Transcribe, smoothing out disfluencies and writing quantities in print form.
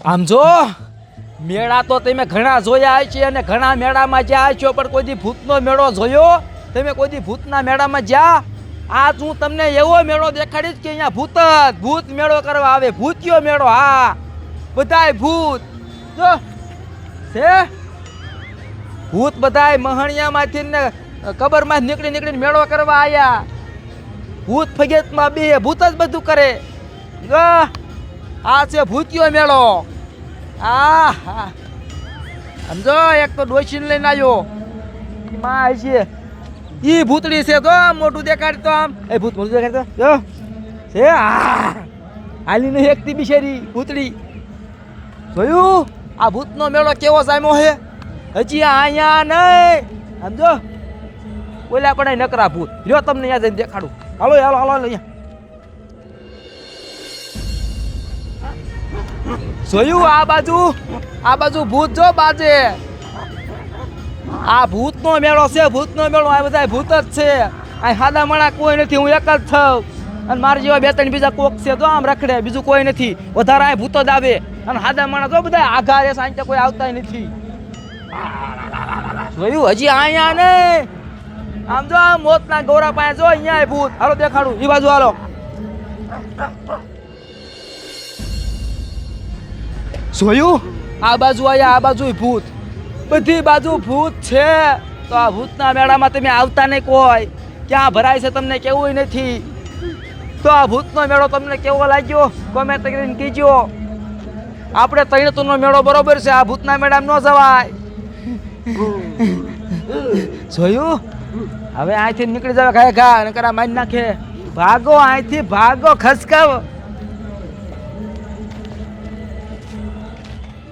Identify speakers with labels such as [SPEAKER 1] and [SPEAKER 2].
[SPEAKER 1] આમ જો મેળા તો તમે ઘણા જોયા છે અને ઘણા મેળામાં જ્યાં છો, પણ કોઈ દી ભૂતનો મેળો જોયો? તમે કોઈ દી ભૂતના મેળામાં જ્યાં? આજ હું તમને એવો મેળો દેખાડીશ કે અહીંયા ભૂત મેળો કરવા આવે, ભૂતિયો મેળો. હા, બધાય ભૂત જો છે. ભૂત બધાય મહણિયામાંથી ને કબરમાં નીકળીને મેળો કરવા આયા. ભૂત ફગેતમાં બે ભૂત જ બધું કરે. જો આ છે ભૂતિયો મેળો. સમજો એક તો ડોશીને લઈને આવ્યો માં છે, ઈ ભૂતડી છે તો મોટું દેખાડતો આમ. એ ભૂત મોટું દેખાડતો જો છે. હાલી નહીં એકતી બિચારી ભૂતડી. જોયું આ ભૂતનો મેળો કેવો સામ્યો હે? હજી અહીંયા નહીં સમજો. ઓલા પણ નકરા ભૂત જો તમને અહીંયા જઈને દેખાડું. હાલો હાલો હાલો અહીંયા. જોયું આ બાજુ ભૂત જો બાજે. આ ભૂતનો મેળો છે, ભૂતનો મેળો. આ બધા ભૂત જ છે. આ સાદા માણા કોઈ નથી, હું એક જ થઉં. અને મારા જેવા બે ત્રણ બીજા કોક છે તો આમ રખડે, બીજું કોઈ નથી. વધારે આ ભૂત જ આવે. અને સાદા માણા તો બધા આઘા રે, સાંજે કોઈ આવતા નથી. જોયું હજી અહીંયા નહીં. આમ જો આ મોતના ગોરા પાસે જો અહીંયા ભૂત. હાલો દેખાડું એ બાજુ હાલો. જોયું આ બાજુ આયા, આ બાજુ ભૂત. બધી બાજુ ભૂત છે. તો આ ભૂતના મેળામાં તમે આવતા નહીં કોઈ. ક્યાં ભરાય છે તમને કેવું નથી. તો આ ભૂતનો મેળો તમને કેવો લાગ્યો કોમેન્ટ કરીને કહેજો. આપણે તૈણતુંનો મેળો બરોબર છે, આ ભૂતના મેળામાં ન જવાય. જોયું હવે અહીંથી નીકળી જાવ ઘા ઘા નકર મારી નાખે. ભાગો અહીંથી, ભાગો, ખસકાવો.